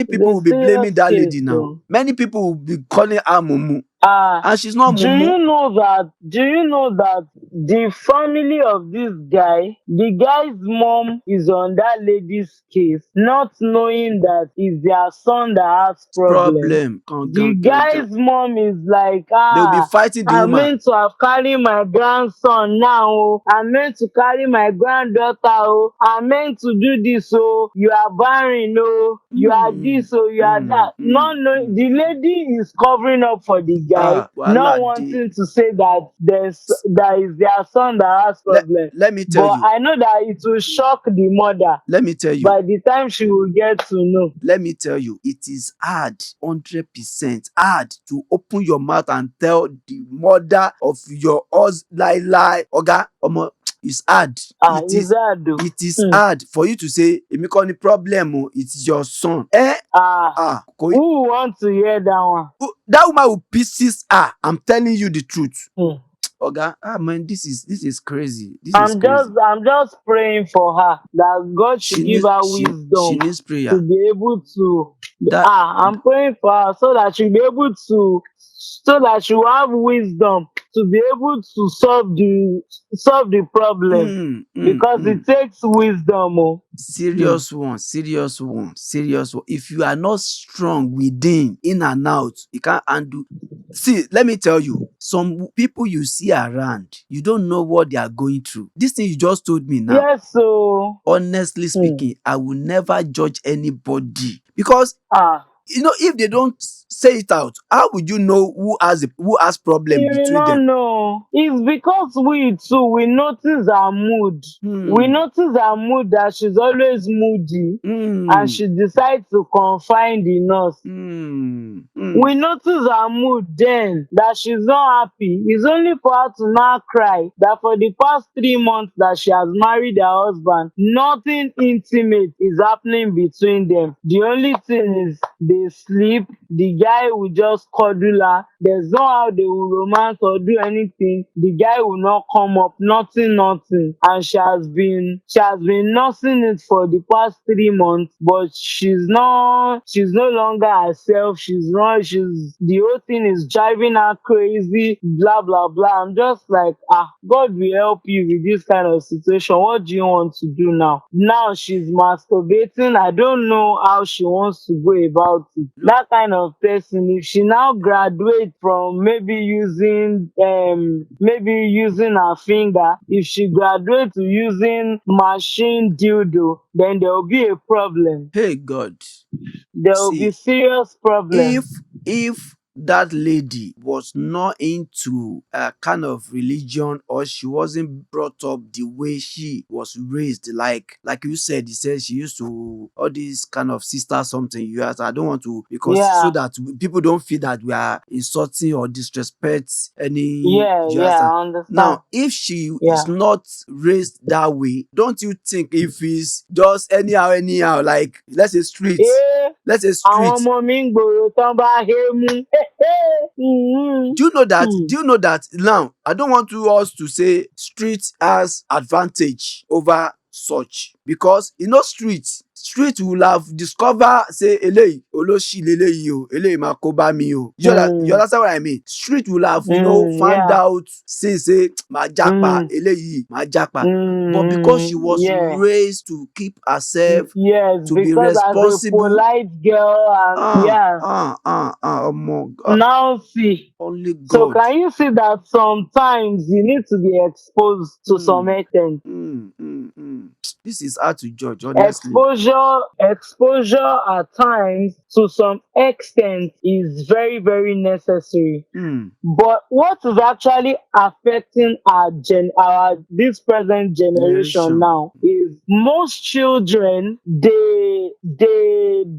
people will It's a be blaming serious that case, lady now. though. Many people will be calling her mumu, Ah, and she's not do mumu. you know that? Do you know that the family of this guy, the guy's mom is on that lady's case, not knowing that it's their son that has problem. Problem. Gan, The gan, gan, gan. guy's mom is like, They will be fighting the I'm woman. meant to have carried my grandson now. Oh. I'm meant to carry my granddaughter. Oh. I'm meant to do this. Oh, you are barren. Oh, you are Mm, this. Oh, you are mm, that. No, mm, no, mm. the lady is covering up for the guy, Wahala not dey. wanting to say that that is their son that has Let problem. let me tell But you. I know that it will shock the mother Let me tell you. by the time she will get to know. Let me tell you, it is hard, 100% hard to open your mouth and tell the mother of your husband, lie, oga, omo, it's hard. Ah, is that though? It is hard for you to say, èmi kọ́ ni problem o, it's your son. Ah, Kò who wants to hear that one? that woman will pieces her. I'm telling you the truth. Hmm. Oga, man, this is crazy. This is crazy. I'm just praying for her that God should give her She wisdom needs to prayer. be able to. That I'm praying for her so that she'll be able to, so that she will have wisdom to be able to solve the problem, mm, mm, because it mm. takes wisdom. Oh. Hmm. Serious one, serious one, serious one. If you are not strong within, in and out, you can't handle. See, let me tell you, some people you see around, you don't know what they are going through. This thing you just told me now, Yes, so honestly hmm. speaking, I will never judge anybody because ah, if they don't say it out, how would you know who has problem you will between not them? know. It's because we too, we notice her mood. We Hmm. notice her mood that she's always moody, and Hmm. she decides to confide in us. Hmm. Hmm. We notice her mood then that she's not happy. It's only for her to now cry that for the past 3 months that she has married her husband, nothing intimate is happening between them. The only thing is they sleep, the guy will just cuddle her. There's no how they will romance or do anything. The guy will not come up, nothing, nothing. And she has been nursing it for the past 3 months, but she's no longer herself. She's the whole thing is driving her crazy, blah blah blah. I'm just like, God will help you with this kind of situation. What do you want to do now? Now she's masturbating. I don't know how she wants to go about it. Look, That kind of person, if she now graduates from maybe using her finger, if she graduates to using machine dildo, then there will be a problem. hey God, There will be see, serious if problem. if that lady was not into a kind of religion, or she wasn't brought up the way she was raised, like you said she used to all these kind of sister something. I don't want to, because so Yeah, that people don't feel that we are insulting or disrespect any, yeah, you yeah. understand. I understand. Now, if she is Yeah. not raised that way, don't you think if it's just anyhow, like Eh, let's say àwọn street. ọmọ mi ń gbòòrò tán bá hé mú. Do you know that? Hmm. Do you know that now? I don't want us to say street has advantage over such, because street will have discover say eléyìí olóṣì leléyìí o, eléyìí máa kó bá mi o. You Hmm. understand what I mean? Street will have found Yeah. out, say máa jápa Hmm. eléyìí máa jápa, but because Hmm. she was Yeah. raised to keep herself, Yes, to be because as a responsible. polite girl, and yeah. Oh my God, Now see. only So God. can you see that sometimes you need to be exposed to some Mm, extent? This is hard to judge, honestly. Exposure at times to some extent is very, very necessary. Mm, But what is actually affecting our this present generation Generation. now is most children, they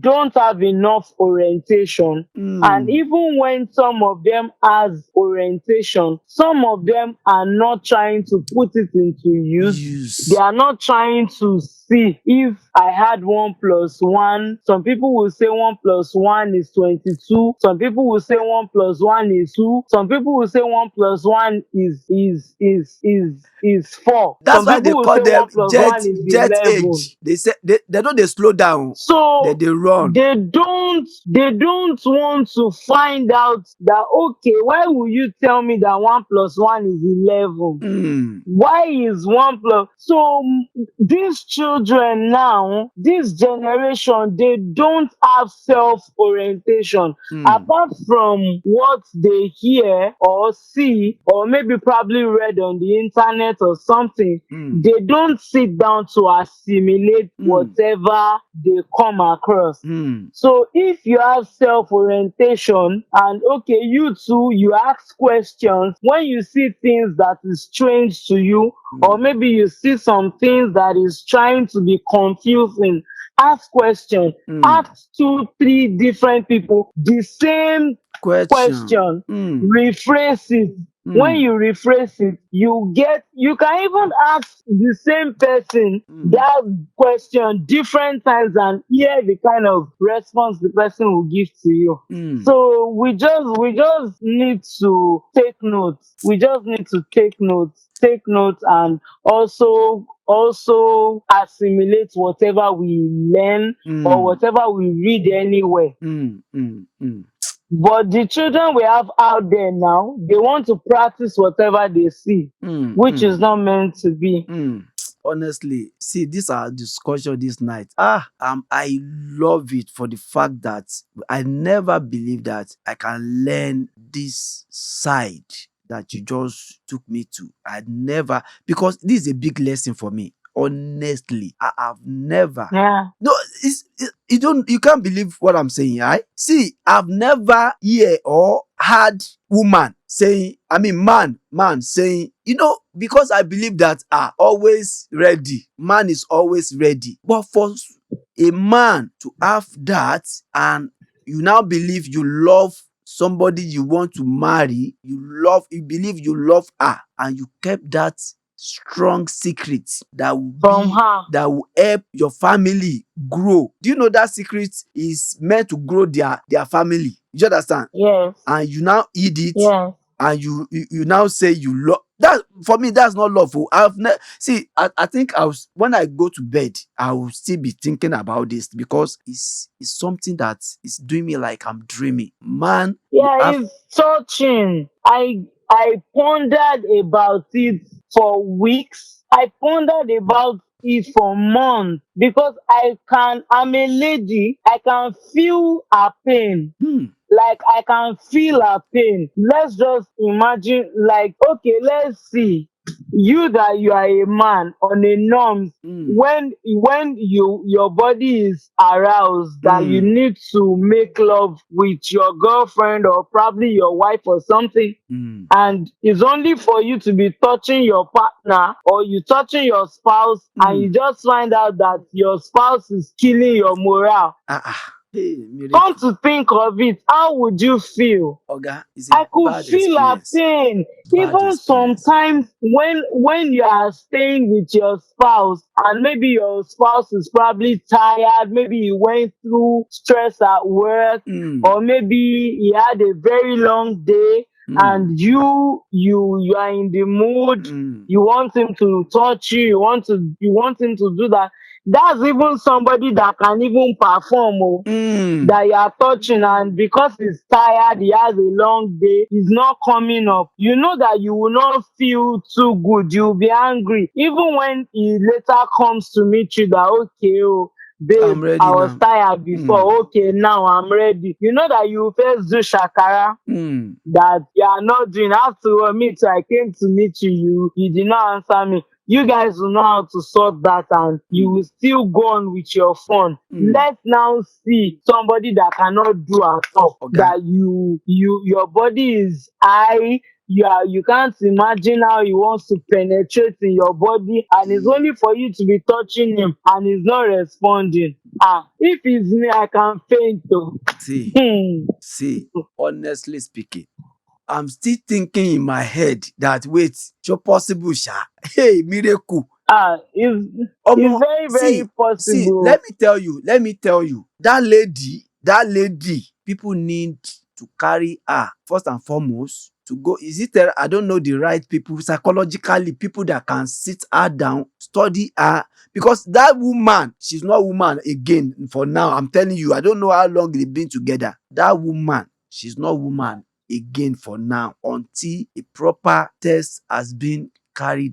don't have enough orientation. And Mm, even when some of them has orientation, some of them are not trying to put it into use. They Use. are not trying to see if I had add 1 plus 1. Some people will say 1 plus 1 is 22. Some people will say 1 plus 1 is 2. Some people will say 1 plus 1 is 4. That's Some why they people will call say them 1 plus 1 is jet 11. age. They say they know they slow down. So They run. they don't want to find out that, okay, why will you tell me that 1 plus 1 is 11? Mm, Why is 1 plus? So these children now, this generation, they don't have self orientation. mm, Apart from what they hear or see, or maybe probably read on the internet or something, mm, they don't sit down to assimilate mm, whatever they come across. mm, So if you have self-orientation and, okay, you too, you ask questions when you see things that is strange to you, or mm, maybe you see some things that is trying to be confusing, ask questions. mm. Ask two, three different people the same Question. question, rephrase it. When Mm, you rephrase it, you can even ask the same person mm, that question different times and hear the kind of response the person will give to you. mm, So we just need to take notes. We just need to take notes, and also assimilate whatever we learn or mm, whatever we read anywhere. mm, mm, mm, But the children we have out there now, they want to practice whatever they see, mm, which is mm. not meant to be. Mm. Honestly, see, this our discussion this night. I love it for the fact that I never believed that I can learn this side that you just took me to. I never, because this is a big lesson for me. Honestly, I have never. Yeah. No, you can't believe what I'm saying, right? See, I've never hear or heard woman saying, I mean man saying, because I believe that always ready. Man is always ready. But for a man to have that, and you now believe you love somebody you want to marry, you believe you love her, and you kept that strong secret From her. that will help your family grow. Do you know that secret is meant to grow their family? You understand? Yes. And you now eat it, Yes. and you now say you love that. For me, that's not love. See, I think when I go to bed, I will still be thinking about this, because it's something that is doing me like I'm dreaming. Man, you Yeah, have. it's touching. I pondered about it for weeks. I pondered about it for months because I'm a lady. I can feel her pain. Hmm, Like, I can feel her pain. Let's just imagine, like, okay, let's see. You are a man on a norms, hmm, when your body is aroused, that you hmm, need to make love with your girlfriend or probably your wife or something, hmm, and it's only for you to be touching your partner or you touching your spouse, and hmm. you just find out that your spouse is killing your morale. Hey, Come miracle. to think of it, how would you feel? Oga, it's a I could bad feel her experience. pain. Bad Even experience. sometimes when you are staying with your spouse and maybe your spouse is probably tired, maybe he went through stress at work, Hmm, or maybe he had a very long day, hmm, and you are in the mood, hmm, you want him to touch you, you want him to do that. That's even somebody that can even perform. Oh, hmm. that you are touching, and because he's tired, he has a long day, he's not coming up, you know that you will not feel too good, you'll be angry even when he later comes to meet you that, okay, oh babe, I'm I ready was now. tired before, Hmm, okay, now I'm ready. You know that you first do shakara, hmm, that you are not doing. After all, me too, I came to meet you, you did not answer me. You guys will know how to sort that, and you hmm, will still go on with your phone. hmm. Let's now see somebody that cannot do at all. Oga. That your body is high. You can't imagine how he wants to penetrate in your body, and it's Eh, only for you to be touching him, and he's not responding. If it's me, I can faint though. see, Hmm. honestly speaking, I'm still thinking in my head that, wait, so possible, sha. Hey, miracle. It's Omo, very, very see, possible. let me tell you, that lady, people need to carry her first and foremost to go. Is it I don't know the right people, psychologically, people that can sit her down, study her, because that woman, she's not woman again for now. I'm telling you, I don't know how long they've been together. That woman, she's not woman again for now until a proper test has been carried